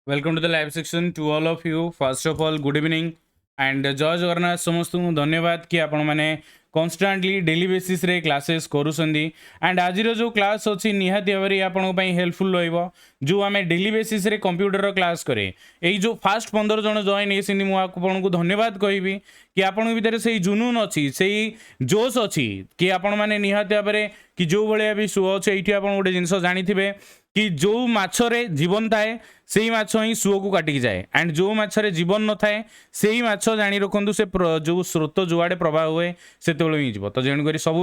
Welcome to the live section to all of you. First of all, good evening and जय जगन्नाथ समस्त धन्यवाद कि आपण मैंने कन्स्टांटली डेली बेसिस रे क्लासेस करूसंदी एंड आज जो क्लास अच्छी निहाती भाव आपण हेल्पफुल रहिबो जो आम डेली बेसिस रे कंप्यूटर क्लास करे यही जो फास्ट 15 जन जॉइन होती मुझे धन्यवाद कहबी कि आपण भीतर से जुनून अच्छी से जोश अच्छी कि आपण मैंने निहाती भाव कि जो भाया भी सुओ अच्छे ये आप गोटे जिनस जानी कि जो माछरे जीवन थाए से ही माछ ही सुओ को काटिक जाए एंड जो माछरे जीवन न थाए से ही माछ जानी रखु से जो स्रोत जुआड़े प्रवाह हुए से ही जीव तो जेणुक सब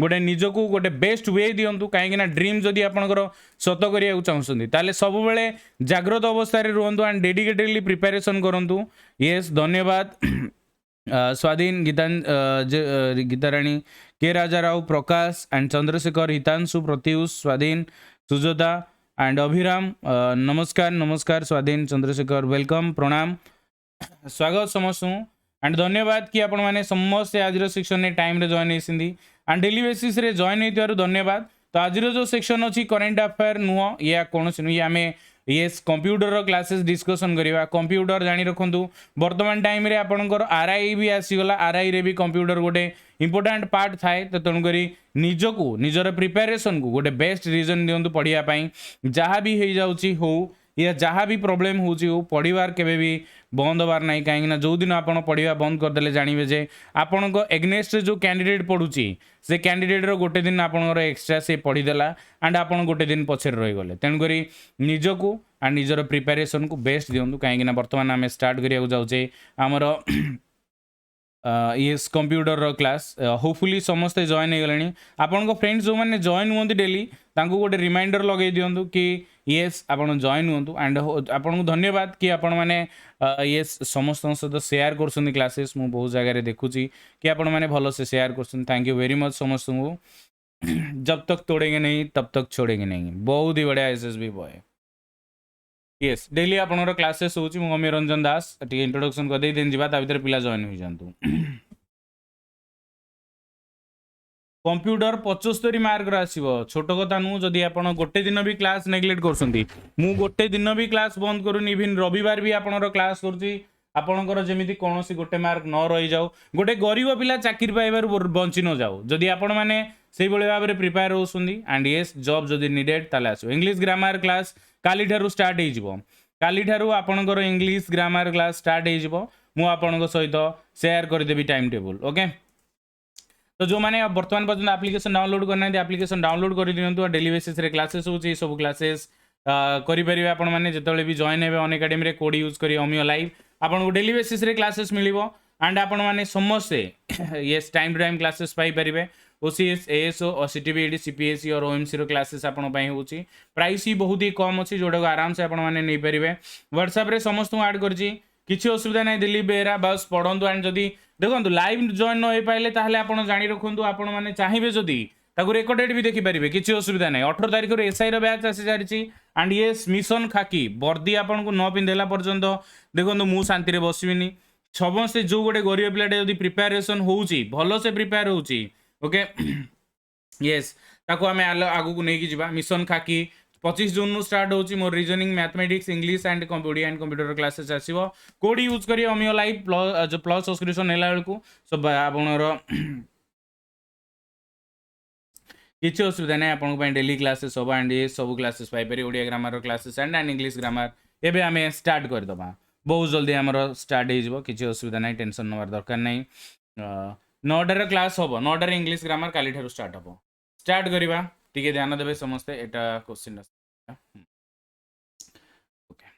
गोटे निजको गोटे बेस्ट वे दिंतु कहीं ड्रीम जदि आपंकर सत करने चाहते ताले सब जाग्रत अवस्था रुहतु एंड डेडिकेटेडली प्रिपेरेसन करूँ येस धन्यवाद स्वाधीन गीताराणी के राजा राव प्रकाश एंड चंद्रशेखर हितांशु प्रत्युष स्वाधीन सुजोता एंड अभिराम नमस्कार नमस्कार स्वाधीन चंद्रशेखर वेलकम प्रणाम स्वागत समस्त एंड धन्यवाद कि आपण मैंने समस्त आज सेक्शन ने टाइम रे जॉइन होती एंड डेली बेसिस रे जॉइन होइतिबारु धन्यवाद। तो आज जो सेक्शन अच्छी करेन्ट अफेयर नुह या कौन नुह आम येस कंप्यूटर क्लासेस डिस्कसन करवा कंप्यूटर जानी रखु वर्तमान टाइम रे आपणकर आरआई भी आसीगला आरआई रे भी कंप्यूटर गोटे इंपोर्टाट पार्ट थाए तो तेणुक निजको निजर प्रिपेरेसन को गोटे बेस्ट रिजन दिंतु पढ़ाई जहाँ भी हो जाऊँगी हो या जहाँ भी प्रोब्लेम हो पढ़ार केवे भी बंद हबार ना कहीं जो दिन आप पढ़ा बंद करदे जानवे जे आपण एग्नेस्ट जो कैंडिडेट पढ़ुची से कैंडिडेट गोटे दिन आपंकर एक्सट्रा से पढ़ीदेला एंड आप गोटे दिन पछे रहीगले तेणुक निजको एंड निजर प्रिपेरेसन को बेस्ट दिंतु कहीं बर्तमान आम स्टार्ट करा जाऊे आमर येस कंप्यूटर क्लास होपफुली समस्ते जॉइन हो गले आपण फ्रेंड्स जो मैंने जॉइन हुए डेली गोटे रिमाइंडर लगे दिंतु कि येस आप जॉइन हूँ एंड आपन को धन्यवाद कि आपण मैंने येस समस्त सहित सेयार कर क्लासेस मु बहुत जगह देखुची कि आपण मैंने भल से सेयार कर थैंक यू वेरी मच समस्त को जब तक तोड़ेंगे नहीं तब तक छोड़ेंगे नहीं बहुत ही बढ़िया एसएसबी बॉय येस डेली आपनर क्लासेस होची मु अमीर रंजन दास टी इंट्रोडक्शन कर दे दिन जीवा ता भीतर पिला जॉइन हो जांतु कंप्यूटर 75 मार्क आसो छोट कथा नु जदि आप गोटे दिन भी क्लास नेग्लेक्ट कर गोटे दिन भी क्लास बंद करूनी इवन रविवार भी आपनर क्लास करुँची आपणकर जमी कौन गोटे मार्क न रही जाऊ गोटे गरीब पिला चाकरी पाइबार बंची न जाऊ जदि आपण मैंने से भाव में प्रिपेयर होती एंड येस जॉब जदि नीडेड ताले आसो इंग्लिश ग्रामर क्लास काली ठारू स्टार्ट हो काली ठारू आपणकर इंग्लिश ग्रामर क्लास स्टार्ट हो मुझे सहित शेयर करदेवी टाइम टेबल ओके। तो जो मैंने बर्तमान पर्यटन एप्लिकेशन डाउनलोड करना एप्लिकेशन डाउनलोड कर दिंतु डेली बेसिस रे क्लासेस होची सब क्लासेस करेंगे आपण मैंने जिते भी जॉइन हे अन एकेडमी कोड यूज करी अमियो लाइव आपको डेली बेसिस रे क्लासेस मिलिबो एंड आपण मैंने समस्ते येस टाइम टू टाइम क्लासेस पाई परिबे ओसीएस एएसओ सीटीबीएडी सीपीएससी और ओएमसी रो क्लासेस आपण पई होची प्राइस ही बहुत ही कम अच्छी जोटा को आराम से आपण मैंने नहीं पारे व्हाट्सएप रे समस्त ऐड करची किसी असुविधा नहीं दिल्ली बेहरा बस पढ़ु एंड जदि देखो लाइव जॉइन न हो पारे ताहले आपण जानी रखु आपण मैंने चाहिए जदि रेकर्डेड भी देखिपारे किसी असुविधा नहीं 18 तारिख एसआई रो बैच आसी सारी एंड येस मिशन खाकी वर्दी आपन को न पिंधेला पर्यंत देखो मु शांति बसबिनी समस्ते जो गोटे गरीब पिलाटे जदि प्रिपेरेसन होउची भलो से प्रिपेयर होउची ओके येस ताको आमे आगु को नेकी जिबा मिशन खाकी 25 जून नु स्टार्ट होची मोर reasoning mathematics English and computer classes आसीबो कोड यूज करी अमियो लाइव प्लस जो प्लस सब्सक्रिप्शन नेला बेलकू सब आपनर किसी असुविधा नहीं आपन डेली क्लासेस हम एंड ये सब classes Piper Odia grammar classes and English grammar एबे आमे स्टार्ट करदबा बहुत जल्दी आमर स्टार्ट हो किसी असुविधा नहीं टेंशन नवार दरकार नहीं 9टार क्लास हम 9टार इंग्लिश ग्रामर काली ठारू स्टार्ट हम स्टार्ट करवा टिके ध्यान देवे समस्ते एटा question okay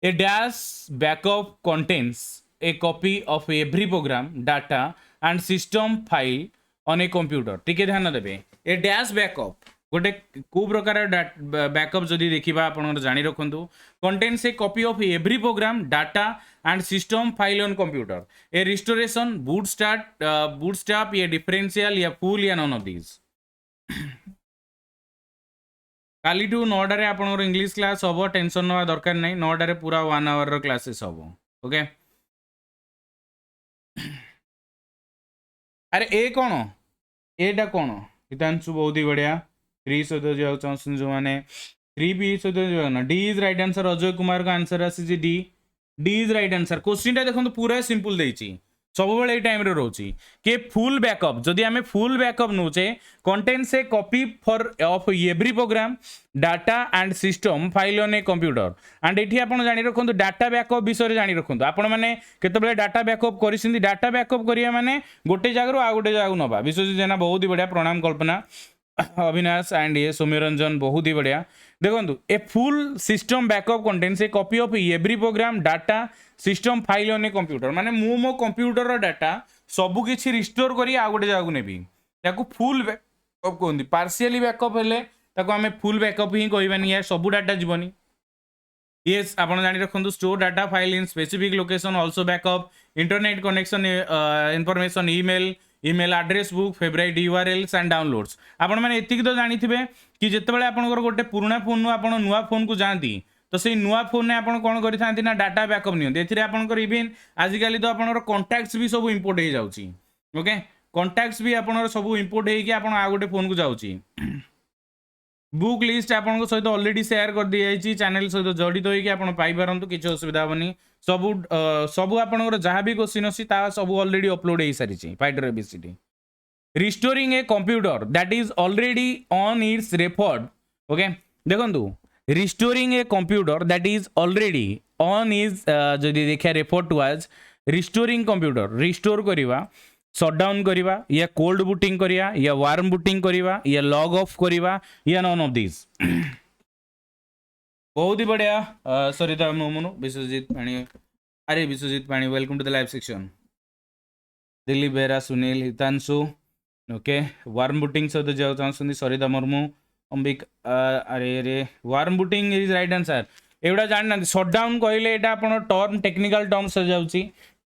A dash backup contains a copy of every program data and system file on a computer टिके ध्यान देवे ए डैश बैकअप गोटे को प्रकार बैकअप जदि देखा आप जानी रखु contains a copy of every program data and system file on computer a restoration bootstrap या डिफरेंशियल या फुल या नन ऑफ दिस काली टू 9टार आप इंग्लिश क्लास हम टेंशन ना दरकार नहीं 9टार पूरा 1 आवर क्लासेस हम ओके अरे ए कौन एटा कौन हितांशु बहुत ही बढ़िया 3 सहित जो मैंने 3 पी सहित D is right answer Ajay Kumar का आंसर आसी D is right answer question देखो पूरा सिंपल देछि सब बेले टाइम रे रोची के फुल बैकअप जदि आमे फुल बैकअप नोचे contains a copy for of every program data and system file on a computer and एठी आपण जानि रखंतु डाटा बैकअप विषय जानि रखंतु आपण माने केतबेले डाटा बैकअप करिसिंदी डाटा बैकअप करिया माने गोटे जागरो आ गोटे जागु नबा विश्वजीत जेना बहुत ही बढ़िया प्रणाम कल्पना अविनाश एंड ये सौम्यरंजन बहुत ही बढ़िया देखो a full system backup contains a copy of every program data system file on a computer माने मो कंप्यूटर डाटा सबु किछि रिस्टोर करी आ गोटे जागु नेबी ताकू फुल बैकअप कहंदी पार्शियली बैकअप हेले ताकू हमें फुल बैकअप ही कहबानी या सबु डाटा जीवनी यस आपण जानि रखंतु store data file in specific location also backup internet connection information email address book favourite URLs and downloads आपण माने एतिक तो जानिथिबे कि जेतेबेले आपनकर गोटे पुराना फोन आपण नुवा फोन को जानती तो से नुआ फोन ने आपण कोन करि थांती ना डाटा बैकअप नियंती एथिरे आपनकर इवन आजिकली तो आपनकर कॉन्टैक्ट्स भी सब इंपोर्ट हो जाउची ओके कॉन्टैक्ट्स भी आपनकर सब इंपोर्ट हे कि आपण आ गोटे फोन को जाउची बुक लिस्ट आपन सहित ऑलरेडी शेयर कर दी जाइए चैनल सहित जड़ित होगी आप पाइपरतु किसी असुविधा हेनी सबू सबू आपंकर जहाँ भी क्वेश्चन अच्छी सब ऑलरेडी अपलोड हो सारी फाइटर A B C D restoring a computer that is already on it's referred okay देखो restoring a computer that is already on is जदि देखा refer to as restoring computer restore करवा शटडाउन करवा या कोल्ड बूटिंग करवा या वार्म बूटिंग करवा या लॉग ऑफ करवा या नॉन ऑफ दिस बहुत ही बढ़िया सरिता मोमनो विश्वजीत पाणी अरे Biswajit Pani welcome to the live section Dilip Behera Sunil Hitanshu okay warm booting सहित जाओ चाहते सरिता मुर्मू अंबिक अरे अरे warm booting is right answer एवढा जानना शटडाउन कहले एटा आपण टर्म टेक्निकल टर्म्स जाउची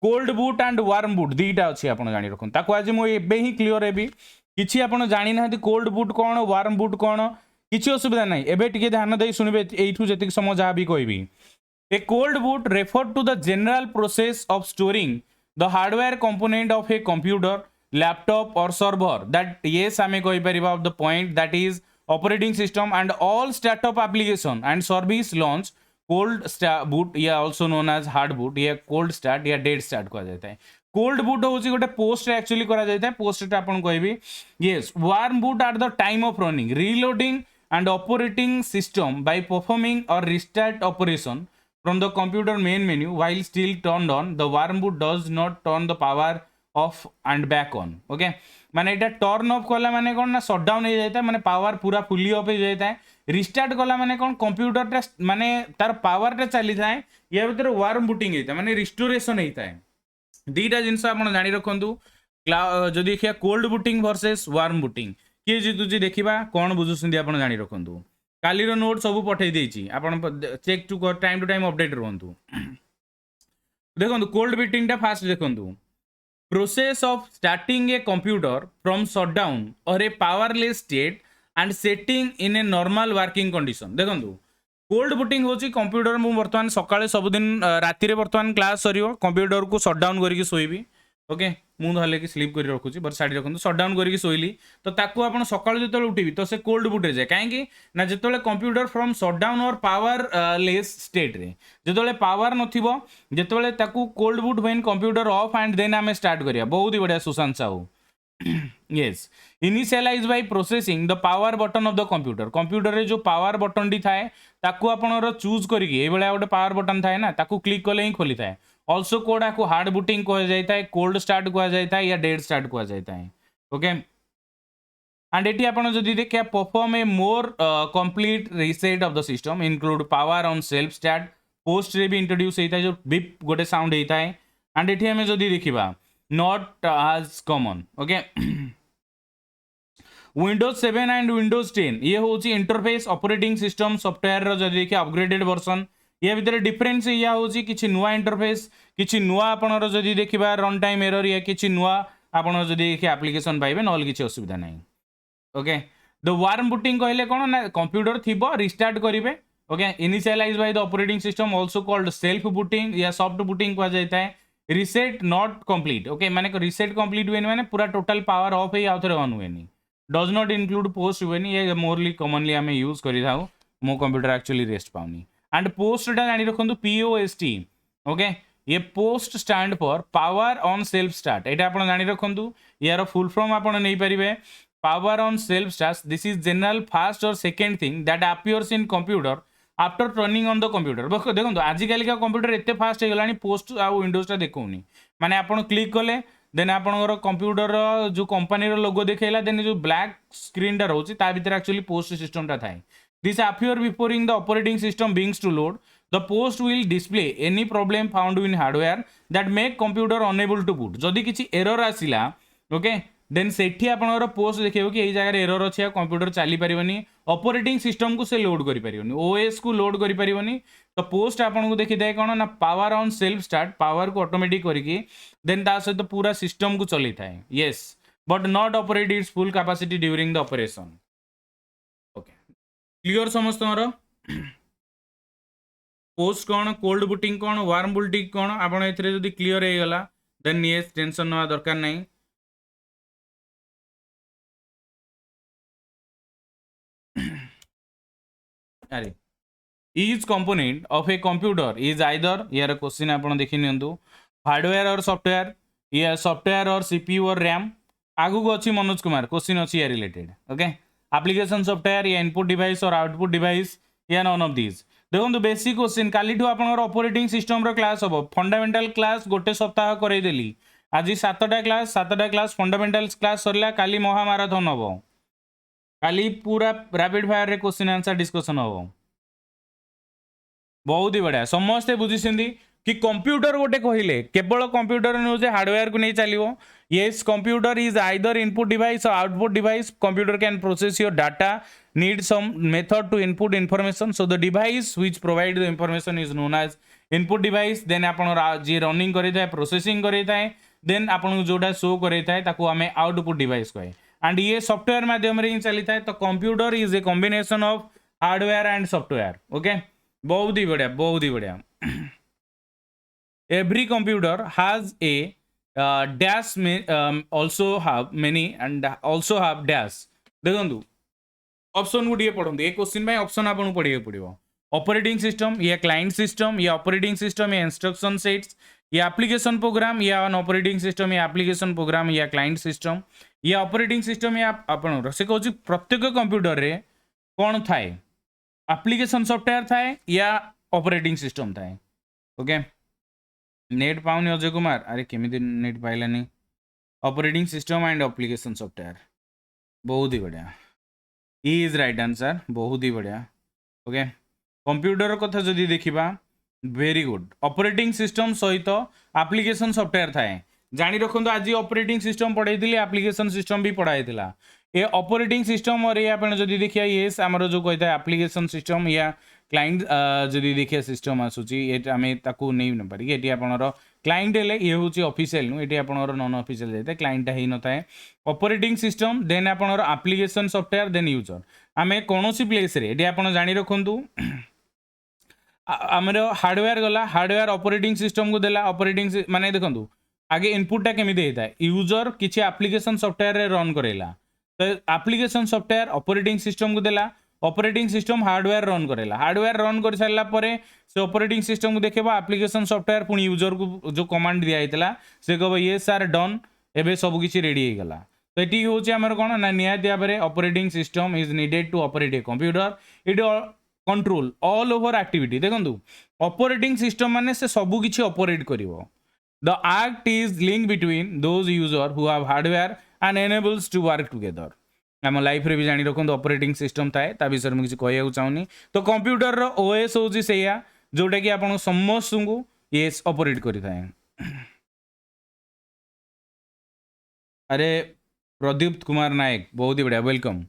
cold boot and warm boot दुईटा अच्छी आप जाणी रखुन ताको आज मुझे ही क्लीयर हेबी किसी आप जानी ना कोल्ड बूट कौन वार्म बूट कौन किसी असुविधा ना एबे टिके ध्यान दे सुनबे एठू जतिक समय जहाँ भी कहबी a cold boot refer to the general process of storing the hardware component of a computer laptop or server that yes आमे कहि परिबा of the point that is operating system and all startup application and service launch cold boot या also known as hard boot या cold start या dead start कहा जाता है cold boot हूँ गोटे पोस्ट एक्चुअली करा जाता है पोस्ट आपन कहबी yes warm boot at the time of running reloading and operating system by performing or restart operation from the computer main menu while still turned on the warm boot does not turn the power off and back on okay माने एटा turn off कला माने कोन ना shutdown हो जाता है माने power पूरा फुली ऑफ हो जाता है रिस्टार्ट कला माने कोन कंप्यूटर माने तार पावर टा चली थाए या भीतर वार्म बूटिंग होता है माने रिस्टोरेशन होता है दुईटा जिनस आप जानी रखु जो देखिए cold booting versus warm booting किए जीतुची देखा कौन बुझुंट आप जानी रखु काली नोट सब पठे देती आप चेक टू टाइम अपडेट रुहतु देखो कोल्ड बूटिंग टा फास्ट देखो process of starting a computer from shutdown or a powerless state and setting in a normal working condition देखो कोल्ड बूटिंग होची कंप्यूटर मु वर्तमान सकाळे सबुदिन राति रे वर्तमान क्लास सरियो कंप्यूटर को शटडाउन करके सोईबी ओके मु धले कि स्लीप करी रखुची बट साइड रखु शटडाउन करके सोईली तो ताकू आपण सकाळे जेतले उठीबी तो से कोल्ड बूट रे जाय काहेकि ना जेतले कंप्यूटर फ्रॉम शटडाउन और पावर लेस स्टेट रे जेतले पावर नथिबो जेतले ताकू cold boot when computer off and then हमें स्टार्ट करिया बहुत ही बढ़िया Sushant Sahu yes initialize by processing the power button of the computer रे जो पावर बटन डी थाए ताकू आपनर चूज करिके ए बेला गोटे पावर बटन थाए ना ताकू क्लिक कले ही खोली थाए ऑल्सो कोडा को हार्ड बूटिंग कह जाता है कोल्ड स्टार्ट कह जाता है या डेड स्टार्ट कह जाता है ओके एंड एटी आपन जदि देखिया perform a more complete reset of the system include power on self start post रे भी इंट्रोड्यूस होता है जो बिप गोटे साउंड होता है एंड एटी हमें जदि देखिबा not as common okay Windows 7 and Windows 10 ये होची इंटरफेस ऑपरेटिंग सिस्टम सॉफ्टवेयर रो जदि देखिए अपग्रेडेड वर्जन ये भीतर डिफरेंस या होची किछि नुवा इंटरफेस किछि नुवा आपण रो जदि देखिबा रन टाइम एरर या किछि नुवा आपण जदि देखि एप्लीकेशन पाइबे नॉल किछि असुविधा नाही ओके द वार्म बूटिंग कहले कोन ना कंप्यूटर थिबो रिस्टार्ट करिवे okay initialize by the operating system also called self booting या सॉफ्ट बूटिंग कहा जाता है रिसेट नॉट कंप्लीट ओके माने रिसेट कंप्लीट हुए माने पूरा टोटल पावर ऑफ ही आउथरे ऑन हुए डज नॉट इंक्लूड पोस्ट हुए ये मोरली कॉमनली हमें यूज करि थाउ मो कंप्यूटर एक्चुअली रेस्ट पाउनी एंड पोस्ट जानी रखु POST ओके ये POST stand for power on self start ये आप जानी रखु यार फुल फॉर्म आप नहीं पारे power on self start this is general first or second thing that appears in computer after turning on the computer देखो आजिकल कंप्यूटर एत फास्ट होगा पोस्ट आ विंडोज देखनी माने आप क्लिक कले देन आपंकर कंप्यूटर जो कंपनी लोगो देखला देन जो ब्लैक स्क्रीन टा रोचे ता भीतर एक्चुअली पोस्ट सिस्टम टा थाए this appear before in the operating system begins to load the post will display any problem found in hardware that make computer unable to boot जदि किसी error आसिला okay then सेठी आपनकर post देखियो कि एई जगह error अछि computer चली परिबनी operating system को से लोड करि परिबनी ओएस को लोड करि परिबनी तो पोस्ट आपन को देखि दे कोन ना power on self start power को ऑटोमेटिक करिकि देन ता सहित पूरा सिस्टम को चली थाए yes but not operate it's full capacity during the operation okay clear समस्त पोस्ट कौन कोल्ड बुटिंग कौन वार्म बुटिंग कौन आपड़ ए क्लीयर हो गला देन यस टेंशन ना दरकार नहीं अरे each component of a computer is either यार क्वेश्चन आपन देखि नियंतु हार्डवेयर और सॉफ्टवेयर या सॉफ्टवेयर और CPU और रैम आगु को अछि मनोज कुमार क्वेश्चन अछि या रिलेटेड ओके एप्लीकेशन सॉफ्टवेयर या input device or output device या नन ऑफ दिस देखो बेसिक क्वेश्चन काली आपन ऑपरेटिंग सिस्टम रो क्लास हम फंडामेंटल क्लास गोटे सप्ताह करई देली आज 7टा क्लास फंडामेंटल क्लास सरला काली महामाराथन हम काली पूरा रैपिड फायर रे क्वेश्चन आंसर डिस्कशन हम बहुत ही बढ़िया समस्ते बुझी कि कंप्यूटर गोटे कहले केवल कंप्यूटर न्यूज हार्डवेयर को नहीं चलो yes computer is either input device or output device computer can process your data need some method to input information so the device which provide the information is known as input device then आपण जी running करि थाए processing करि थाए then आपण जोटा show करि थाए ताको हमें आउटपुट डिवाइस कहे एंड ये सॉफ्टवेयर माध्यम रे चली थाए तो computer is a combination of hardware and software okay बहुत ही बढ़िया every computer has a dash also have many and also have dash देखंतु ऑप्शन गुडिए पढंतु ए क्वेश्चन में ऑप्शन आपन पढिए पडियो ऑपरेटिंग सिस्टम या क्लाइंट सिस्टम या ऑपरेटिंग सिस्टम या इंस्ट्रक्शन सेट्स या एप्लीकेशन प्रोग्राम या ऑन ऑपरेटिंग सिस्टम या एप्लीकेशन प्रोग्राम या क्लाइंट सिस्टम या ऑपरेटिंग सिस्टम या आपन से कहू प्रत्येक कंप्यूटर रे कोन थाए एप्लीकेशन सॉफ्टवेयर थाए या ऑपरेटिंग सिस्टम थाए ओके नेट पाउनी अजय कुमार अरे केमी नेट पाइलानी operating system and application software बहुत ही बढ़िया इज राइट आंसर बहुत ही बढ़िया ओके कंप्यूटर कथा जदि देखिबा वेरी गुड ऑपरेटिंग सिस्टम सहित एप्लीकेशन सॉफ्टवेयर थाए जानी रखु आज ऑपरेटिंग सिस्टम पढ़ाई एप्लीकेशन सिस्टम भी पढ़ाई ये ऑपरेटिंग सिस्टम और ये आप जदि देखिए ये आमर जो कहता है एप्लीकेशन सिस्टम या क्लाइंट जदि देखिए सिस्टम आसूची ये आम ताकू नहीं न पारि ये आपणर क्लाइंट हेले ये हूँ ऑफिशियल नु ये आपणर नॉन ऑफिशियल जाए क्लाइंट हो न था ऑपरेटिंग सिस्टम देन आपणर एप्लीकेशन सॉफ्टवेयर देन यूजर आम कौन प्लेस रे ये आप जानी रखु आमर हार्डवेयर गला हार्डवेयर ऑपरेटिंग सिस्टम को देला ऑपरेटिंग माने देखंतु आगे इनपुटा केमिति होता है यूजर किसी एप्लीकेशन सॉफ्टवेयर रे रन करेला तो एप्लीकेशन सॉफ्टवेयर ऑपरेटिंग सिस्टम को देला ऑपरेटिंग सिस्टम हार्डवेयर रन करेला हार्डवेयर रन कर सारा पर से ऑपरेटिंग सिस्टम को देखा एप्लीकेशन सॉफ्टवेयर पुणी यूजर को जो कमांड दिया होता से कह ये सार डन एवं सबकि रेडी हो गला तो ये हूँ आमर कौन ना निहाती भाव में operating system is needed to operate a computer it control all over activity देखो ऑपरेटिंग सिस्टम माने से सबकि ऑपरेट करिवो the act is link between those user who have hardware and enables to work together आम life रे भी जानी रखु ऑपरेटिंग सिस्टम थाए ता विषय में किसी कहू चाहूनी तो कंप्यूटर रो ओएस हूँ से जोटा कि आप समस्त को ये ऑपरेट करें अरे प्रदीप कुमार नायक बहुत ही बढ़िया welcome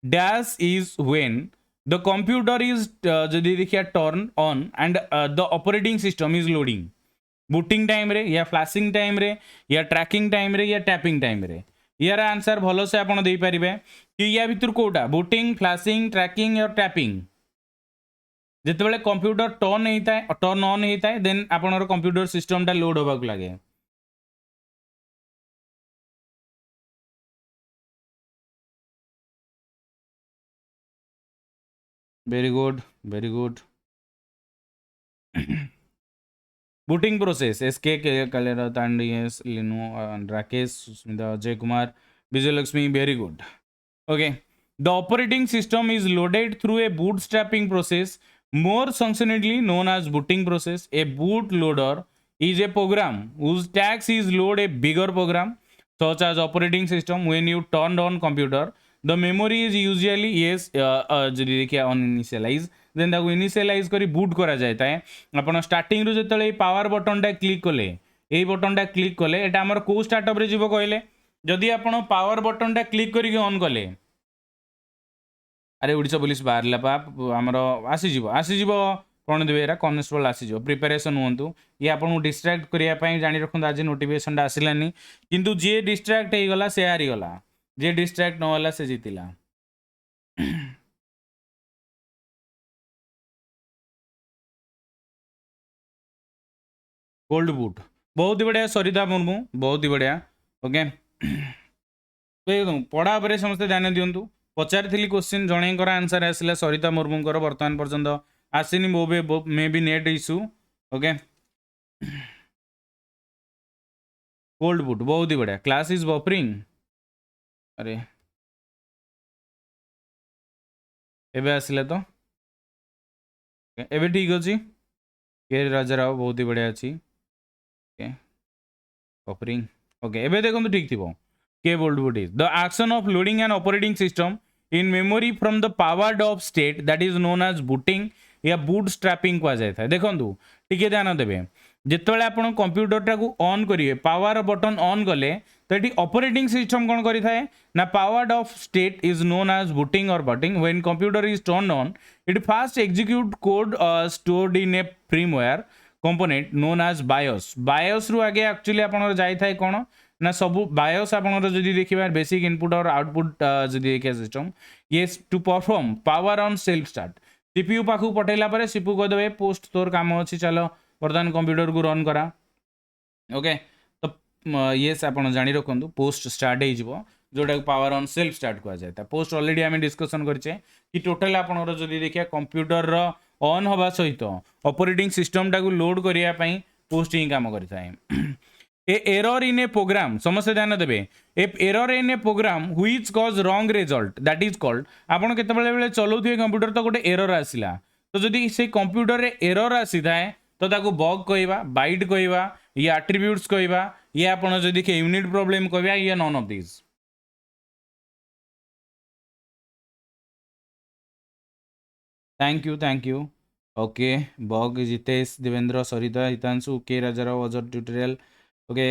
dash is when the computer is जदि देखिए turn on and the operating system is loading booting time रे या फ्लैशिंग टाइम रे या ट्रैकिंग टाइम रे या टैपिंग टाइम रे यार आंसर भल से आप दे पारे कि या भितर कोटा बूटिंग फ्लैशिंग ट्रैकिंग और टैपिंग जिते कंप्यूटर टर्न होता है टर्न ऑन होता है देन आपनर कंप्यूटर सिस्टम टा लोड होगा लगे very good, very good. Booting process. SK Kalerat and yes, Linu and Rakesh, Susmita, Ajay Kumar, Vijay Lakshmi. Very good. Okay. The operating system is loaded through a bootstrapping process, more functionally known as booting process. A bootloader is a program whose task is load a bigger program, such as operating system. When you turn on computer, the memory is usually yes, যদি ଦେଖିବା uninitialize, then ତାକୁ initialize କରି boot କରାଯାଇଥାଏ. ଆପଣ starting ରୁ ଯେତେବେଳେ power ବଟନଟା click କଲେ, ଏଇ ବଟନଟା କ୍ଲିକ୍ କଲେ, ଏଇଟା ଆମର କୋଉ ଷ୍ଟାର୍ଟଅପ୍ରେ ଯିବ କହିଲେ? ଯଦି ଆପଣ ପାୱାର ବଟନଟା କ୍ଲିକ୍ କରିକି ଅନ୍ କଲେ, ଆରେ ଓଡ଼ିଶା ପୋଲିସ ବାହାରିଲା ପା ଆମର ଆସିଯିବ କ'ଣ ଦେବେ ଏରା କନଷ୍ଟେବଳ ଆସିଯିବ, ପ୍ରିପାରେସନ୍ ହୁଅନ୍ତୁ. ଇଏ ଆପଣଙ୍କୁ ଡିଷ୍ଟ୍ରାକ୍ଟ କରିବା ପାଇଁ ଜାଣି ରଖନ୍ତୁ ଆଜି ନୋଟିଫିକେସନଟା ଆସିଲାନି, କିନ୍ତୁ ଯିଏ ଡିଷ୍ଟ୍ରାକ୍ଟ ହେଇଗଲା ସେ ହାରିଗଲା, ଯିଏ ଡିଷ୍ଟ୍ରାକ୍ଟ ନ ହେଲା ସେ ଜିତିଲା. गोल्ड बूट बहुत ही बढ़िया. सरिता मुर्मू बहुत ही बढ़िया. ओके पढ़ा पर समस्त ध्यान दिंतु. पचारि क्वेश्चन जणेकर आंसर आसला सरिता मुर्मूर बर्तमान पर्यंत आसनी may be net issue. Okay gold boot बहुत ही बढ़िया. Class is buffering. अरे एबे आसला तो एबे ठीक अच्छी. के राजा राव बहुत ही बढ़िया अच्छी. बफरिंग. ओके एबे देखो ठीक थी. के bold boot is the action of loading an operating system in memory from the powered off state that is known as booting या बूट स्ट्रैपिंग कह जाए. देखो टिके ध्यान देवे जितेबाला आप कंप्यूटरटा को ऑन करेंगे पावर बटन ऑन कले तो ये ऑपरेटिंग सिस्टम कौन करें ना powered off state is known as booting or booting. When computer is turn on it first execute code stored in a firmware component known as BIOS. BIOS रु आगे actually आपन जाए कौन ना सब बायोस आपन जदि देखिए बेसिक इनपुट और आउटपुट जदि देखिए सिस्टम ये to perform power on self start. CPU पाखु पठेला परे सीपीयू कह देबे पोस्ट तोर काम अच्छी चलो बर्तमान कंप्यूटर को रन करा. ओके तो येस आप जाणी रखु पोस्ट स्टार्ट हो जोटा पावर ऑन सेल्फ स्टार्ट कह जाए. पोस्ट ऑलरेडी आम डिस्कसन करें कि टोटाल आप देखिए कंप्यूटर ऑन हवा सहित ऑपरेटिंग सिस्टम टाक लोड करने पोस्ट ही काम करें. ए एरर इन ए प्रोग्राम समस्त ध्यान देवे. A error in a program which cause wrong result that is called. आपन केतेबेले बेले चलाउथिबे कंप्यूटर तो गोटे एरर आसिला तो जदि से कंप्यूटर रे एरर आसी थाए तो ताको बग कहवा बाइट कहवा ये एट्रिब्यूट्स कहवा ये आपन जदि के यूनिट प्रॉब्लम कहवा ये none of this. Thank you. Okay bug Jitesh Devendra Sarita Hitanshu K Rajarao अजर ट्यूटोरियल. ओके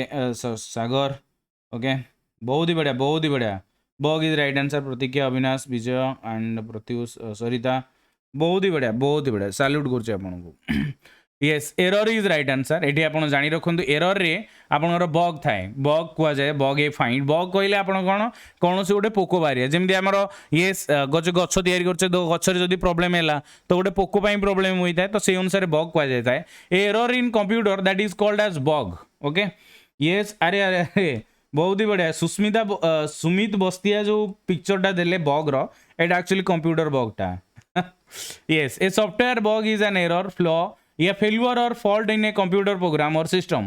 सागर. ओके बहुत ही बढ़िया. Bug is right answer. प्रतिज्ञा अविनाश विजय एंड प्रत्युष सरिता बहुत ही बढ़िया सैल्यूट करुचे आपको. Yes error is right answer. ये आप जाणी रखु एरर रे आपनर बग थाए बग कह जाए बग ए फाइंड बग कहले आप कौन कौन से गोटे पोक बाहर जमी आमर ये गछ तैयारी करछे तो गछरे जदि प्रॉब्लम है तो गोटे पोक प्रॉब्लम होता है तो से अनुसार बग कह जाए. Error in computer that is called as bug. Okay yes अरे अरे अरे बहुत ही बढ़िया. सुमित बस्तिया जो पिक्चरटा देले बग रो एटा एक्चुअली कंप्यूटर बगटा. Yes a software bug is an error flaw या failure or fault in a computer program or system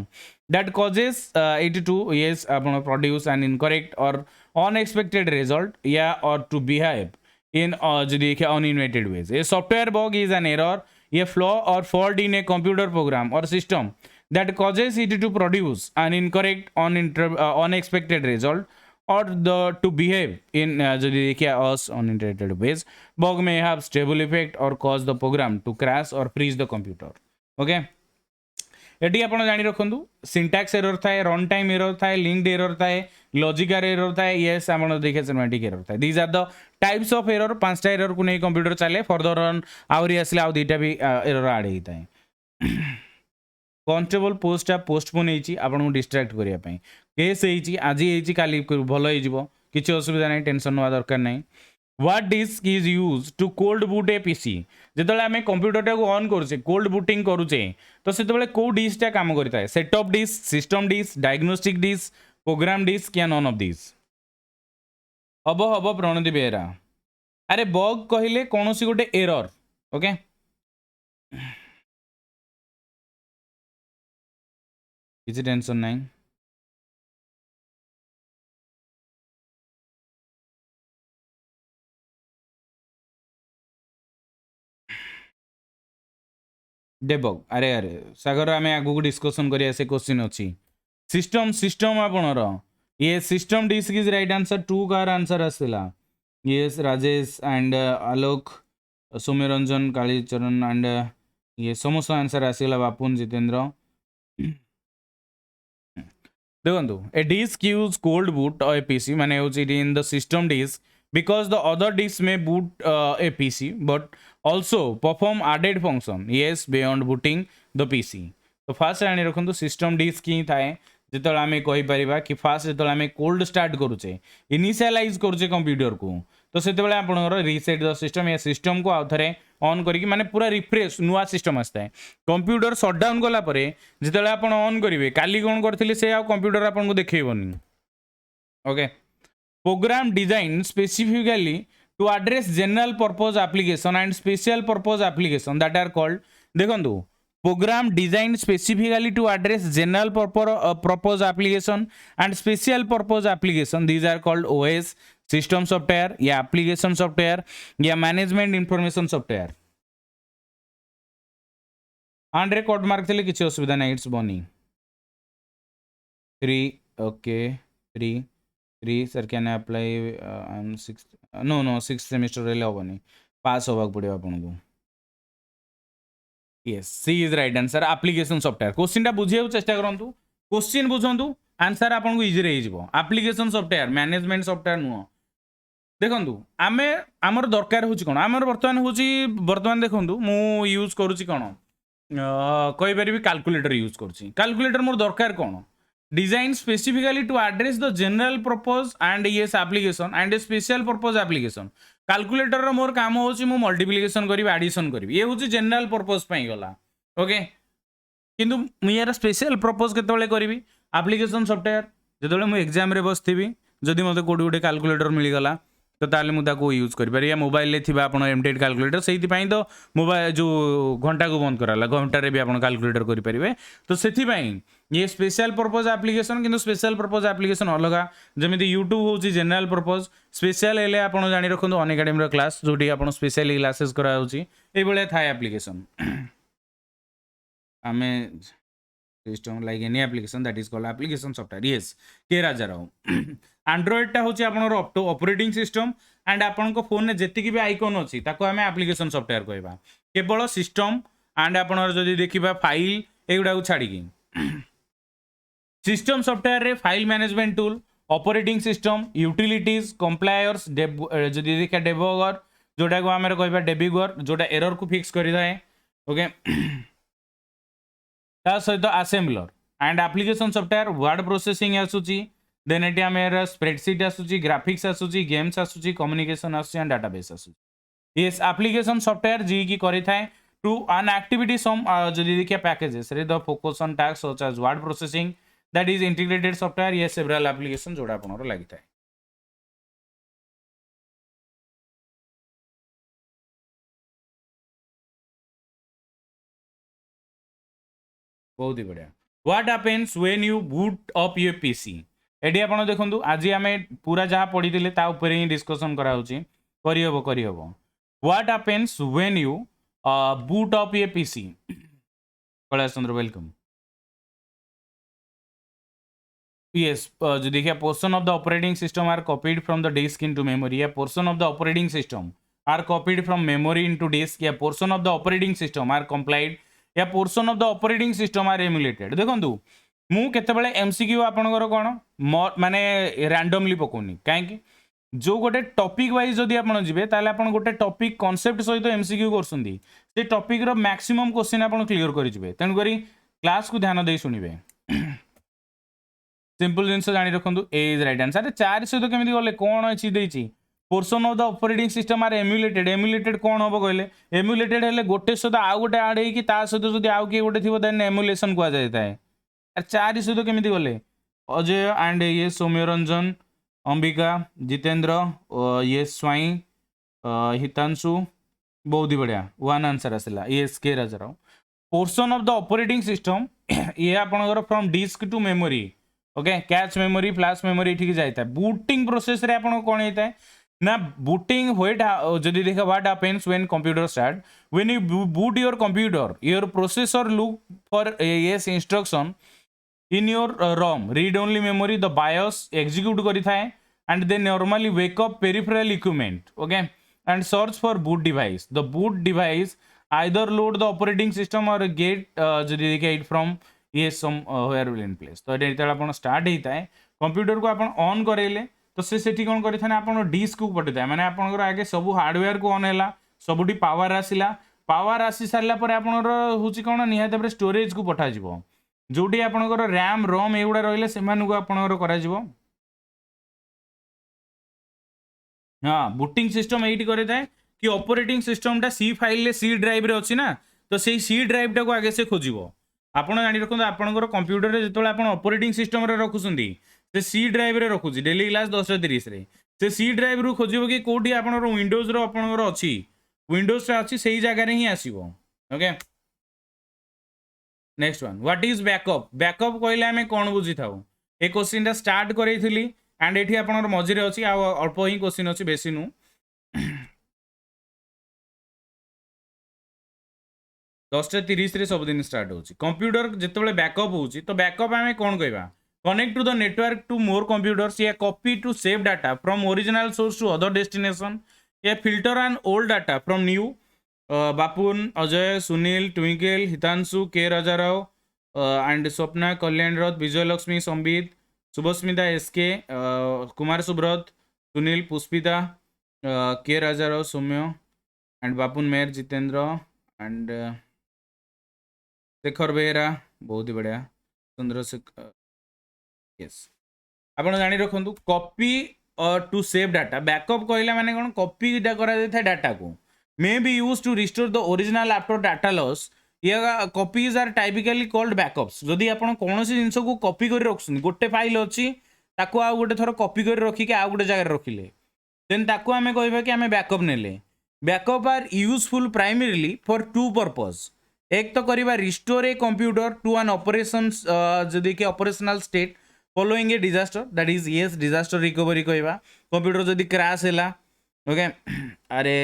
that causes it to yes produce an incorrect or unexpected result or to behave in uninvited ways. A software bug is an error, a flaw or fault in a computer program or system that causes it to produce an incorrect unexpected result or to behave in unintended ways. Bug may have stable effect or cause the program to crash or freeze the computer. Okay ये आप जाणी रखु syntax error थाए run time error थाए linked error थाए logical error थाए yes आप देखिए सिनेमैटिक एरर थाए. These are the types of error. 5टा एरर को नहीं कंप्यूटर चले फर्दर रन आहरी आसले आउ 2टा भी एरर आड होता है. कॉन्स्टेबल पोस्ट पोस्टपोन आपको डिस्ट्रैक्ट करने केस आज काली भल हो किसी असुविधा नहीं टेंशन ना दरकार नहीं. What disk is use to cold boot a PC. जो आम कंप्यूटर को ऑन करुचे कोल्ड बुटिंग करुचे तो से कौ डिस्कटा काम करता है. Set of disk system disk diagnostic disk program disk या नॉन ऑफ दिस. हम प्रणति बेहरा अरे बग कहले कौन सी गोटे एरर ओके किसी टेंशन नहीं डेबग अरे अरे सागर आम आगू डिस्कसन करिया से क्वेश्चन अच्छी सिस्टम सिस्टम आपणर ये system disk is right answer to car answer आसला yes Rajesh and Alok Soumyaranjan Kalicharan and ये समस्त आंसर आसला बापुन जितेंद्र देखो a disk use cold boot a PC माने in the system disk because the other disk may boot a PC but also perform added function yes beyond booting the PC तो fast जानी रखु system disc ही थाए जो आम कहीपर कि fast जो आम कोल्ड स्टार्ट करुचे इनिशियलाइज करुचे कंप्यूटर को तो से आपंकर रिसेट द सिस्टम या सिस्टम को आउ थे ऑन करके माने पूरा रिफ्रेश नुआ सिस्टम आसता है कंप्यूटर सटडाउन कलापर जो आप ऑन करेंगे काली कौन करते से आ कंप्यूटर आपको देखेबनी okay program designed specifically to address general purpose application and special purpose application that are called देखो program designed specifically to address general purpose application and special purpose application these are called OS system software या application software या management information software and record mark थे किसी असुविधा नहीं it's बनी 3 okay 3 sir can apply I am 6 no 6 semester रे हेनी pass होगा पड़ो आपको yes C is right answer application software question बुझे चेष्टा करूँ क्वेश्चन बुझंतु आंसर आपको इजी हो एप्लिकेशन सॉफ्टवेयर मैनेजमेंट सॉफ्टवेयर नुह देखो आम आमर दरकार हूँ कौन आमर बर्तमान देखूँ मु यूज करुँच कौन कहीपर कैलकुलेटर यूज करुँच कैलकुलेटर मोर दरकार कौन designed specifically to address the general purpose and yes application and a special purpose application calculator रो मोर काम होची मु मल्टीप्लिकेशन करी एडिशन करी ये होची जनरल पर्पस पई गला ओके किंतु मु यार स्पेशल पर्पस केतबेले करी एप्लिकेशन सॉफ्टवेयर जेतबेले मु एग्जाम रे बसथिबी जदि मते कोडी गोटे कैलकुलेटर मिली गला तो ताले मुझे यूज कर या मोबाइल थी आप एमटेड कैलकुलेटर से तो मोबाइल जो घंटा को बंद कराला घंटारे भी आप कैलकुलेटर करेंगे तो से ये स्पेशल पर्पज एप्लिकेशन किंतु स्पेशल पर्पज एप्लिकेशन अलग जमी यूट्यूब हूँ जनरल पर्पज स्पेशल हेल्ले आप जानी रखुद अनएकाडेमी क्लास जो आप स्पेशल क्लासेस कराई थाए एप्लिकेशन आम system like any application that is called application software yes के राजा राव एंड्रॉइड टा होची आपनर ऑपरेटिंग सिस्टम एंड आपन को फोन में जेतिकी भी आइकन अछि ताको हमें एप्लिकेशन सॉफ्टवेयर कहबा केवल सिस्टम एंड आपनर जदि देखिबा फाइल एगुडा को छाड़ी की सिस्टम सॉफ्टवेयर रे file management tool operating system utilities compilers जदि देखा डेबगर जोटा को आमे कहबा डेबिगर जोटा एरर को फिक्स करि थाए ओके ता सहित assembler and application software word processing आसुची देन एटी आमेर स्प्रेडशीट आसुची ग्राफिक्स आसुची गेम्स आसुची कम्युनिकेशन आसुची एंड डाटाबेस आसुची यस एप्लिकेशन सॉफ्टवेयर जी की करि थाए टू एन एक्टिविटी सम जदि देखिया पैकेजेस रे the focus on task such as word processing that is integrated software ये सेवरल एप्लिकेशन जोड़ा आपनर लागि थाए बहुत ही बढ़िया what happens when you boot up your PC एडी आपण देखंतु आज आमे पूरा जहा पढी दिले ता ऊपर ही डिस्कशन करा होची करि हबो what happens when you boot up your PC Kailash Chandra welcome yes जो देखिए portion of the operating system are copied from the disk into memory या portion of the operating system are copied from memory into disk या portion of the operating system are compiled या portion of the operating system are emulated देखंतु मु केतेबेले MCQ आपनकर कोन माने randomly पकोनी काहे जो गोटे टॉपिक वाइज जदि आपण जिबे ताले आपण गोटे टॉपिक कांसेप्ट सहित एमसीक्यू करसुंदी से टॉपिक रो मैक्सिमम क्वेश्चन आपण क्लियर करि जिबे तन करी क्लास को ध्यान दे सुनिबे सिंपल जिनस जानी रखु ए इज राइट आंसर चार सहित केमी गले कौन अच्छी देती portion of the operating system are emulated कौन हम कहले एमुलेटेड हेले गोटे सहित आउ गोटे आड होगी सहित जब आउ किए गोटे थी देन एमुलेशन कह जाए चार सहित केमी गले अजय एंड ये सौम्यरंजन अंबिका जितेंद्र ये स्वाई हितांशु बहुत ही बढ़िया वन आंसर आसला S K Rajarao portion of the operating system ये आपनकर from disk to memory okay cache memory flash memory ठीक जाता है बूटिंग प्रोसेस रे आपन कोन होता है ना बूटिंग व्हेट जदी देखा what happens when computer start when you boot your computer your processor look for yes instruction in your ROM read only memory the BIOS execute करी थाए and they normally wake up peripheral equipment okay and search for boot device the boot device either load the operating system or get जदी देखा it from yes somewhere will in place तो एटा आपण start होता है computer को आपण on करेले तो सेठी कोन करि थाने आपण डिस्क को पठे थाए माने आपनकर आगे सब हार्डवेयर को ऑन हैला सबुटी पावर आसिला पावर आसी सारला पर आपनर होची कोन निहात भाबरे स्टोरेज को पठा जिवो जोटी आपनकर रैम रोम एगुड़ा रहिले सेमानकु आपनकर करा जिवो हाँ बूटिंग सिस्टम एटी करे थाए कि ऑपरेटिंग सिस्टम टा सी फाइल ले सी ड्राइव रे अछि ना तो सेही सी ड्राइव टा को आगे से खोजिवो आपण जानि रखो आपनकर कंप्यूटर रे जेतोले आपण ऑपरेटिंग सिस्टम रे रखुसंदी से सी ड्राइव रे रखुची डेली क्लास 10:30 रे से सी ड्राइव रु खोजिवो कि कोठी आपनकर विंडोज रो आपनकर अछि विंडोज रे अछि सेही जगह रे ही आसीबो okay next one what is backup backup कहले आमे कोन बुझी थाउ ए क्वेश्चन टा स्टार्ट करैथिली एंड एठी आपनकर मझिरे अछि आ अल्प ही क्वेश्चन अछि बेसी नु 10:30 रे सब दिन स्टार्ट होछि कंप्यूटर जेतेबेले बैकअप होछि तो बैकअप आमे कोन कहबा connect to the network to more computers या copy to save data from original source to other destination या filter and old data from new Bapun Ajay Sunil Twinkle Hitanshu K Rajarao and Swapna Kalyan Rath Vijayalakshmi Sambit Subhasmita S K Kumar Subrat Sunil Pushpita K Rajarao Soumya and Bapun Meher Jitendra and Shekhar Behera बहुत ही बढ़िया चंद्रशेखर यस आपण जानी रखंतु copy to save data backup कहला माने कोन कॉपी करा देथा डाटा को may be used to restore the original after data loss या copies are typically called backups जदि आपण कोनोसी जिंस को कॉपी कर रखछन गोटे फाइल अछि ताको आ गोटे थरो कॉपी कर रखी के आ गोटे जगह रखिले देन ताको हमें कहबा कि हमें बैकअप नेले backup are useful primarily for two purpose एक तो करिबा restore a computer to an operation जदि के operational state following a disaster that is yes disaster recovery कहबा कंप्यूटर जदि क्रैश हैला ओके अरे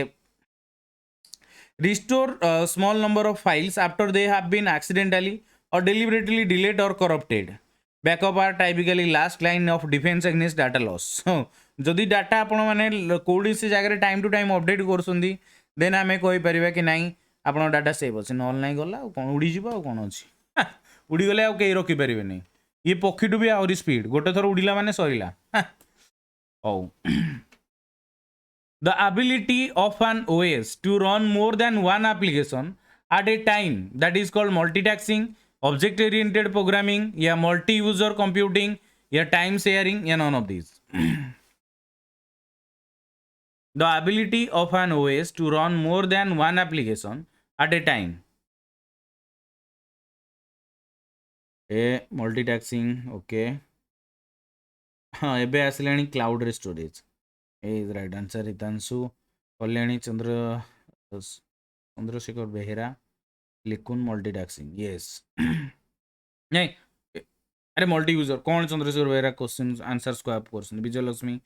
restore a small number of files after they have been accidentally or deliberately deleted or corrupted backup are typically last line of defense against data loss जदि data आपण माने कोडी से जगह टाइम टू टाइम अपडेट करसुंदी then हमें कहि परिबा कि नाही आपण डाटा सेव अछि नॉल नाही गला कोन उडी जिवो कोन अछि उडी गले आ केही रखि परिबे नै ये पक्षीटू भी आउरी स्पीड गोटे थर उड़िला माने सरिला ओ the ability of an OS to run more than one application at a time that is called multitasking object oriented programming या multi user computing या time sharing या none of these the ability of an OS to run more than one application at a time a multitasking okay हाँ एबे आसलानी cloud storage is right answer Hitanshu Kalyani Chandrashekhar Behera लिखुन multitasking yes नहीं अरे multi user कौन Chandrashekhar Behera question answers को आप करछन Vijayalakshmi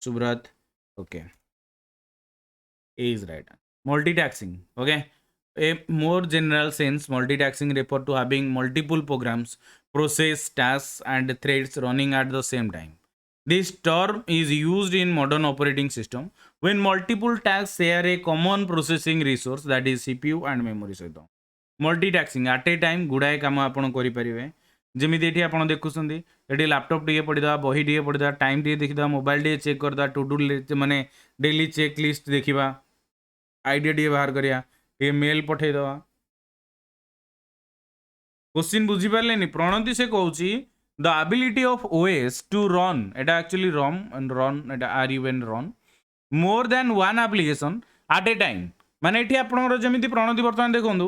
Subrat okay is right multitasking okay a more general sense multitasking refer to having multiple programs process tasks and threads running at the same time. This term is used in modern operating system when multiple tasks share a common processing resource that is CPU and memory सहित multitasking at a time गुड़ाए काम आपण करि परिबे जेमिति एठी आपण देखुसंदी एठी laptop टिके पढिदा बही टिके पढिदा टाइम टिके देखिदा मोबाइल टिके चेक करदा टू डू माने डेली चेक लिस्ट देखिबा आइडिया टिके बाहर करिया टिके मेल पठै दवा क्वेश्चन बुझी पारलेनी प्रणति से कहूची the ability of OS to run it actually ROM and run it RUN run more than one application at a time माने एठी आपनकर जेमिति प्रणति वर्तमान देखंदु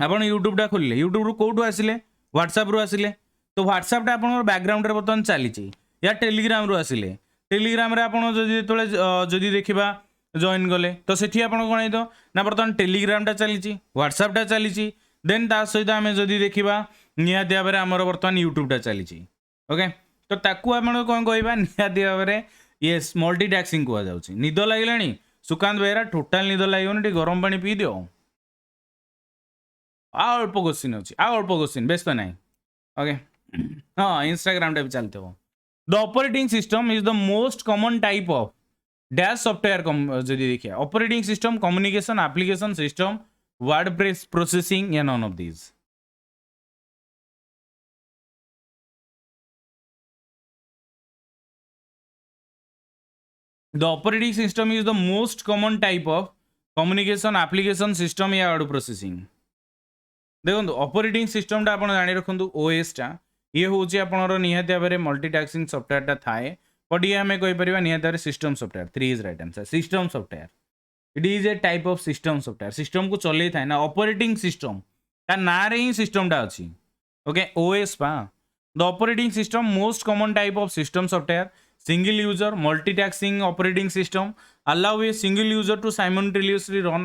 आपण YouTube टा खोलले YouTube रु कोठु आसिले WhatsApp रु आसिले तो WhatsApp टा आपनकर बैकग्राउंड रे वर्तमान चली छि या Telegram रु आसिले Telegram रे आपण जदि तोले जदि देखिबा जॉइन कले तो सेठी आपण कोन तो ना बर्तमान टेलीग्रामटा चली व्हाट्सएपटा चली देन ता सहित आम जदि देखा निहाती भाव में आमर बर्तमान यूट्यूबटा चली ओके तो ताकू आपण कौन कहवा निहाती भाव में येस मल्टीटास्किंग कह जाऊँगी निद लगे सुकांत बेहरा टोटाल निद लगे गरम पानी पी दियो अल्प क्वेश्चन अच्छी अल्प क्वेश्चन व्यस्त ना ओके हाँ इंस्टाग्राम भी चलते हो the operating system is the most common type of dash software जदि देखिए operating system communication application system word processing या none of these the operating system is the most common type of communication application system या word processing देखो operating system टा आपण जानि रखंतु OS टा ये होची आपनर निहाती भाव में मल्टीटास्किंग सॉफ्टवेयर टा थाए बट ये हमें कहि परिबा निहाती भाव system software 3 is right answer system software it is A type of system software system को चले थाए ना ऑपरेटिंग सिस्टम ता ना रे ही सिस्टम टा अछि ओके ओएस पा the operating system most common type of system software single user multitasking operating system allow a single user to simultaneously run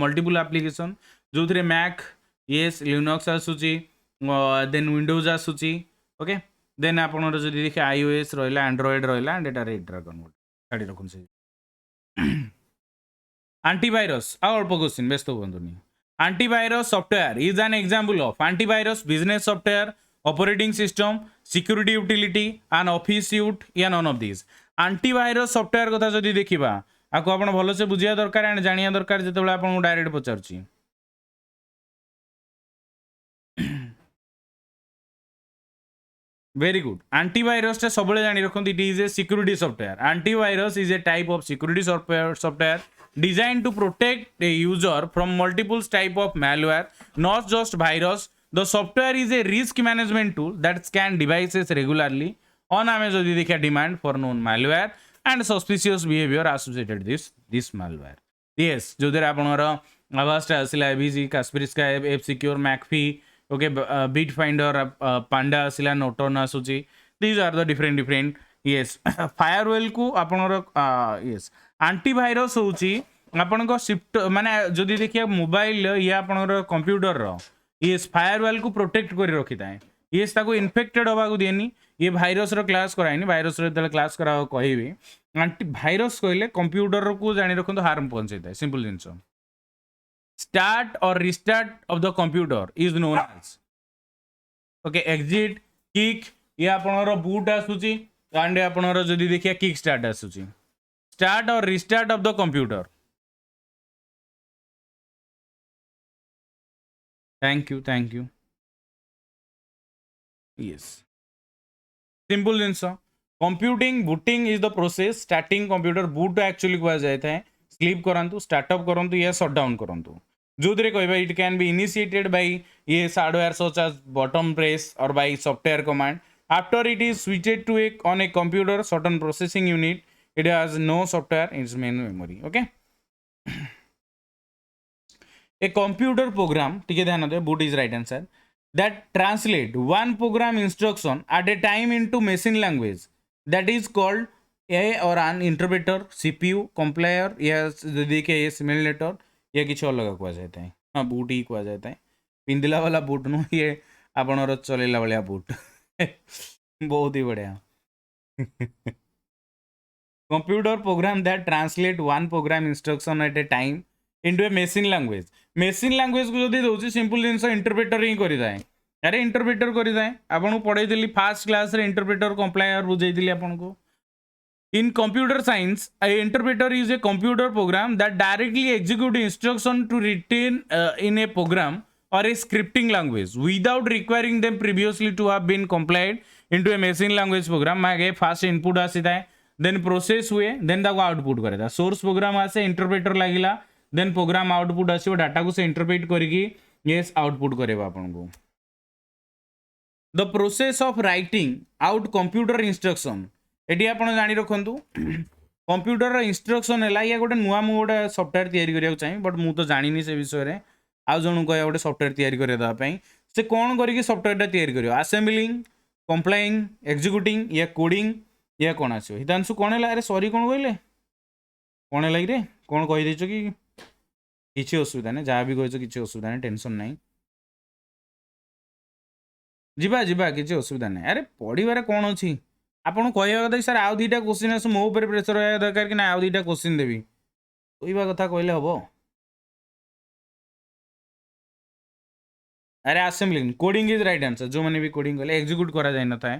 multiple application जो थे Mac yes Linux आसूची then Windows आसूची okay then आपन जो देखे iOS रहिला Android रहिला and Etah red dragon छाड़ी रखुन से antivirus अल्प क्वेश्चन व्यस्त होंतुनी antivirus software is an example of antivirus business software operating system security utility and office suite या none of these antivirus software कथा जदि देखिबा आको आपण भलो से बुझिया दरकार एंड जानिया दरकार जेतेबेले आपण डायरेक्ट पचारची वेरी गुड antivirus टा सबले जानि रखंती it is a security software antivirus is a type of security software designed to protect a user from multiple type of malware not just virus. The software is a risk management tool that scan devices regularly on Amazon देखिए demand for known malware and suspicious behavior associated this malware. Yes, जो देर आपनर Avast आसिला AVG Kaspersky F Secure McAfee okay Bitfinder Panda आसिला Norton आसुची these are the different yes firewall को आपनर yes antivirus होची आपनको shift माने जदि देखिए mobile या आपनर computer रो yes firewall को protect कर रखी था येस ताको इन्फेक्टेड होगा को दिएनी ये भाइरस रो क्लास कराइनी भाइरस रो तले क्लास करा कहबी एंटी भाइरस कहले कंप्यूटर को जानि रखन तो हार्म पहुंचे था सिंपल जिंस स्टार्ट और restart of the computer is known as okay exit kick ये आपनरो बूट आसुची एंड आपनरो जदी देखिया किक स्टार्ट आसुची स्टार्ट और restart of the computer thank you yes simple जिनस computing booting is the process starting computer boot actually कह जाए था स्लीप करंतु स्टार्टअप करंतु या शट डाउन करंतु जो थे कहबा it can be initiated by ये hardware such as button press or by software command after it is switched to a on a computer certain processing unit it has no software in main memory okay A computer program, ठीक ध्यान दे boot is right answer, that translate one program instruction at a time into machine language that is called a or an interpreter, CPU, compiler या देखिए ये simulator या किसी अलग कहा जाता है हाँ boot ही कहा जाता है पिंदिला वाला boot नो ये आपनर चलेला वाला boot बहुत ही बढ़िया computer program that translate one program instruction at a time into a machine language को जदि दउछि सिंपल जिंस इंटरप्रेटर ही करि दाए अरे इंटरप्रेटर करि दाए आपन पढाई दिली फर्स्ट क्लास रे इंटरप्रेटर कंप्लायर बुझाई दिली आपन को इन computer science a interpreter is a computer program that directly execute instruction to written in a program or a scripting language without requiring them previously to have been compiled into a machine language program मागे fast input आसी थाए then process हुए then ताको output करे दा source program आसे interpreter लागिला then programme output आसो डाटा को से इंटरप्रेट करके यस आउटपुट करेबा आपन को the process of writing out computer instruction eighty आपन जानि रखंतु कंप्यूटर इंस्ट्रक्शन हैला या गोटे नुआ मु गोटे सॉफ्टवेयर तयारी करिया चाहिए बट मु तो जानिनी से विषय रे आ जणु कया गोटे सॉफ्टवेयर तयारी करे दा पई से कोन करके सॉफ्टवेयर ता तयारी करियो असेंबलिंग कंप्लाइंग एग्जीक्यूटिंग या कोडिंग या कोन आसो हितांशु कोन हैला अरे सॉरी कोन कहले कोन हैला रे कौन कही देछ कि किसी असुविधा नहीं जहाँ भी कह किसी असुविधा नहीं टेंशन नहीं ଯିବା ଯିବା କିଛି ଅସୁବିଧା ନାହିଁ ଆରେ ପଢ଼ିବାରେ କ'ଣ ଅଛି ଆପଣ କହିବା କଥା କି ସାର୍ ଆଉ ଦୁଇଟା କୋଶ୍ଚିନ୍ ଆସୁ ମୋ ଉପରେ ପ୍ରେସର ରହିବା ଦରକାର କି ନା ଆଉ ଦୁଇଟା କୋଶ୍ଚିନ୍ ଦେବି କହିବା କଥା କହିଲେ ହବ अरे assembling coding is right answer जो मैंने भी कोडिंग कले एक्जिक्यूट करा जाय न था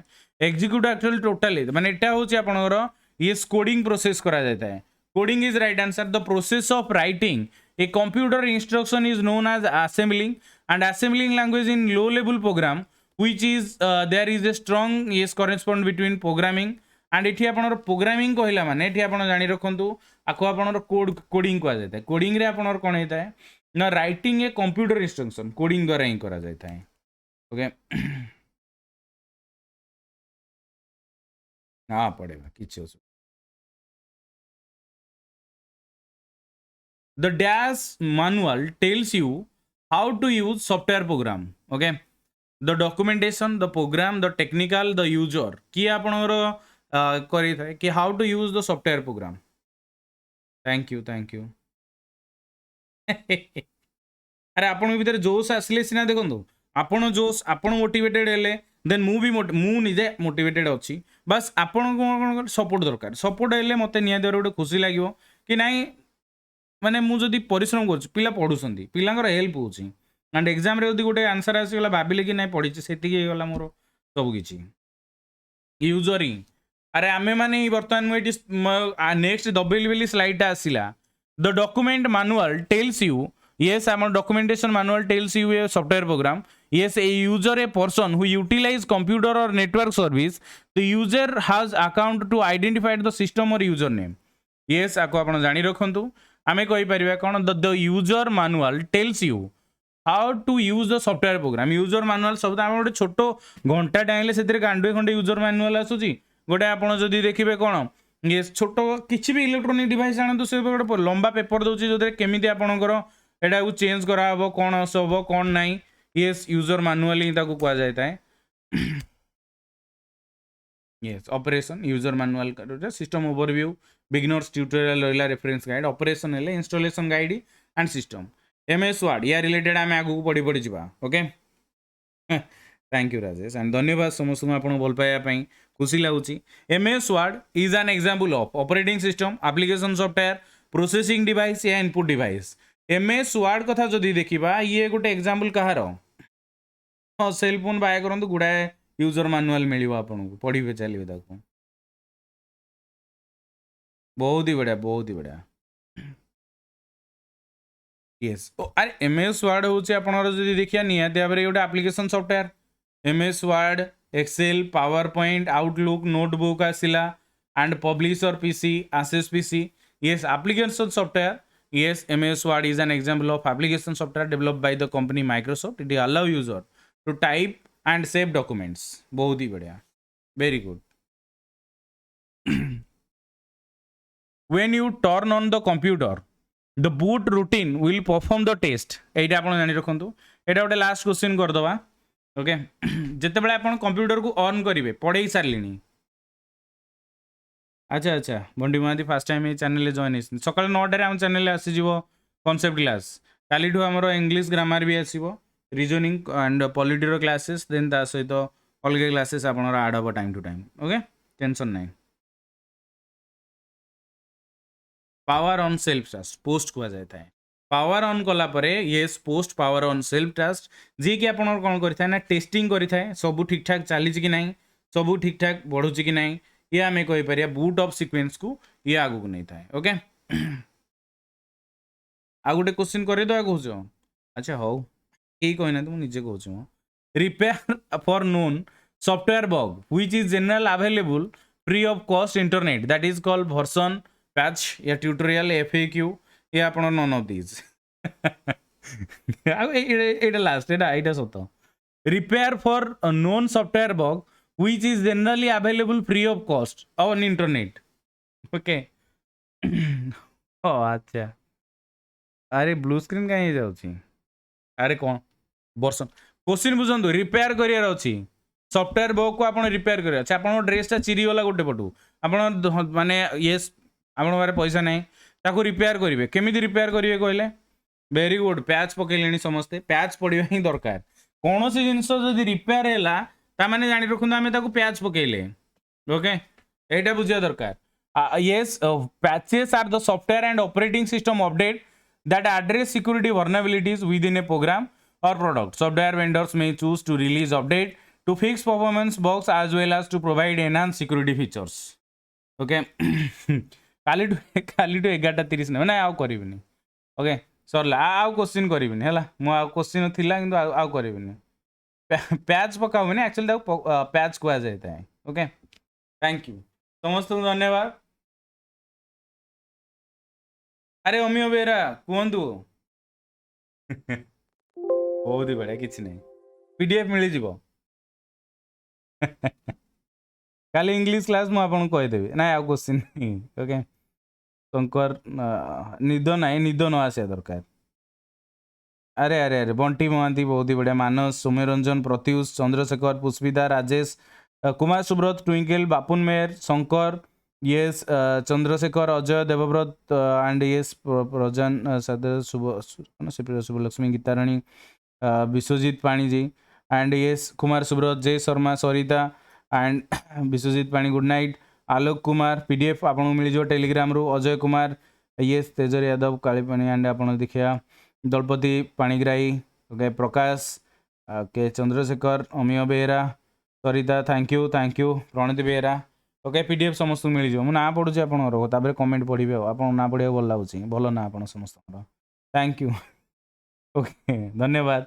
एक्जिक्यूट एक्चुअली टोटली माने एटा होची आपनकर यस कोडिंग प्रोसेस करा जाता है coding is right answer the process of writing a computer instruction is known as assembling and assembling language in low level program which is there is a strong yes correspond between programming and एठी आपनर programming कहला माने एठी आपन जानि रखंतु आको आपनर code coding कहा जाता है कोडिंग रे आपनर कोन हेता है ना writing a computer instruction coding द्वारा ही करा जाता है ओके हाँ पड़ेगा किसी the dash manual tells you how to use software program okay the documentation the program the technical the user कि आपनर करी था कि how to use the software program thank you अरे आपण भीतर जोश आसले सिना देखो आपण जोश आपण मोटिवेटेड हेले देन मु भी मु निजे मोटिवेटेड अच्छी बस आपण कौन सपोर्ट दरकार सपोर्ट हेले मते निया देर गोटे खुशी लागिवो कि नाई माने मु जदि परिश्रम कर पिला पढ़ुसंती पिलांकर हेल्प होची एंड एग्जाम रे जदि गोटे आंसर आसीगला भाबिले कि नाई पढ़ी सेतिकी गला मोर सब किछि यूजरिंग अरे आमे माने वर्तमान मु एटी नेक्स्ट डबल बेली स्लाइड आसीला the document manual tells you yes our documentation manual tells you a software program yes a user a person who utilize computer or network service the user has account to identify the system or username yes ako apan jani rakhantu ame koi pariba kon the user manual tells you how to use the software program user manual सब आम गोटे छोट घंटा time से गांडुए खंडे user manual आसूची गोटे आप जदि देखिए कौन ये छोट किसी भी इलेक्ट्रोनिक डिवाइस आनतु से गोटे लंबा पेपर दूसरी जो केमी आपंकर एटा को चेंज करा हबो कौन सब कौन नहीं यस यूजर मैनुअल ही ताको कहा जाता है यस ऑपरेशन यूजर मैनुअल का सिस्टम ओवरव्यू बिगिनर्स ट्यूटोरियल रहिला रेफरेंस गाइड ऑपरेशन हेले installation guide and system MS Word या रिलेटेड आम आगु पढ़ी पढ़ी जावा okay thank you Rajesh and धन्यवाद समस्त आपन भल पाइबा खुशी लगुच MS Word is an example of operating system application software processing device या इनपुट डिवाइस एमएस वर्ड कथा जदि देखा ये गोटे एग्जांपल कहार हाँ सेल फोन बाय करूँ गुड़ाए यूजर मैनुअल मिल आपको पढ़े चलिए बहुत ही बढ़िया यस अरे एमएस वर्ड हूँ आपड़ी देखिए निहाती भाव में गोटे application software MS Word Excel PowerPoint Outlook notebook आसला and publisher PC Access PC yes application software yes ms word is an example of application software developed by the company microsoft it allow user to type and save documents बहुत ही बढ़िया very good when you turn on the computer the boot routine will perform the test एटा आपण जानि रखंतु एटा गोटे last question कर दवा okay जते बेले आपण कंप्यूटर को ऑन करिवे पढ़ाई सारलिनी अच्छा अच्छा बंडी महाती फास्ट टाइम ये चैनल जॉइन सकाल 9 आम चैनल आसीज कॉन्सेप्ट क्लास काली आमर इंग्लिश ग्रामर भी आसो रिजनिंग एंड पॉलिटिर क्लासेस देन ता सहित अलग क्लासेस आप आड हम time to time okay tension नहीं power on self task post कह जाता है पावर ऑन कला yes post power on self task जी कि आप कौन करता है ना टेस्टिंग करता है सब ठीक ठाक चली कि ना सब ठीक ठाक बढ़ुची कि ना ये आम कहीपर बूट ऑफ सीक्वेंस को ये आगू को नहीं था ओके आ गोटे क्वेश्चन करदे कह अच्छा हौ यही कहना तो मुझे कहूँ repair for known software bug which is general available free of cost internet that is called version patch या ट्यूटोरियल एफएक्यू ये आप none of these Etah last एटा सत repair for known software bug which is generally available free of cost on internet okay अच्छा अरे blue screen कहीं जाउची अरे कौन वर्षन क्वेश्चन बुझंतु रिपेयर करियार अछि सॉफ्टवेयर बग को आपण रिपेयर करिया अच्छा आपण ड्रेस ता चिरी वाला गोटे पटू आपण माने यस आपण बारे पैसा नहीं ताको रिपेयर करेंगे केमी रिपेयर करेंगे कहले वेरी गुड पैच पकड़े समस्ते पैच पड़ा ही दरकार कौन सी जिनस जदि रिपेयर है ताने जाणी रखु आम पैच पकड़े ओके यहाँ बुझा दरकार yes patches are the software and operating system update that address security vulnerabilities within a program or product. Software vendors may choose to release update to fix performance bugs as well as to provide enhanced security features. Okay. काली to 11:30 ना आउ करिबिनी okay सरला आउ question करिबिनी हला मु आउ question थिला किंतु आउ करिबिनी पैच पकाउनी एक्चुअली ताको पैच कुआ जायता है ओके थैंक यू समस्त धन्यवाद अरे अमियो बेरा कहतु बहुत ही बढ़िया किसी नहीं पीडीएफ मिल जीवो काली इंग्लिश क्लास मु आपन कहिदेबी ना आ क्वेश्चन नहीं ओके शंकर निद ना निद न आसिया दरकार अरे अरे अरे बंटी महांती बहुत ही बढ़िया मानस सौम्यरंजन प्रत्युष चंद्रशेखर पुष्पिता राजेश कुमार सुब्रत ट्विंकल बापुन मेयर Shankar yes Chandrashekhar Ajay Debabrata and yes Prajan Shubhalakshmi Gitarani Biswajit Pani ji and yes Kumar Subrat Jay Sharma Sarita and Biswajit Pani good night Alok Kumar PDF आपको मिल जाए टेलीग्राम रू अजय कुमार yes तेजर यादव कालीपाणी एंड आप देखिए दलपति पाणीग्राही ओके प्रकाश के Chandrashekhar Amiya Behera Sarita thank you Pranati Behera okay PDF समस्त मिल जाए मुझे ना पढ़ुची आपंकर कमेंट पढ़े आप ना पढ़ा भल लगुच भल ना आप समस्त थैंक यू ओके धन्यवाद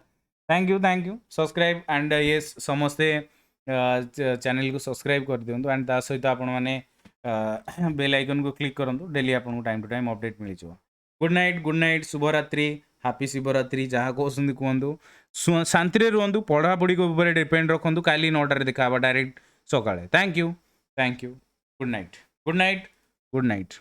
thank you subscribe and yes समस्ते चैनल को सब्सक्राइब कर दिंतु एंड ता सहित आपण मैंने बेल आइकन को क्लिक करूँ डेली आपको टाइम टू टाइम अपडेट मिल जाए गुड नाइट शुभरात्रि हापी शिवरात्रि जहाँ कहते कहतु शांति रुहतु पढ़ापढ़ी को ऊपर डिपेंड रखु काली 9टार देखा डायरेक्ट सकाଳେ थैंक यू गुड नाइट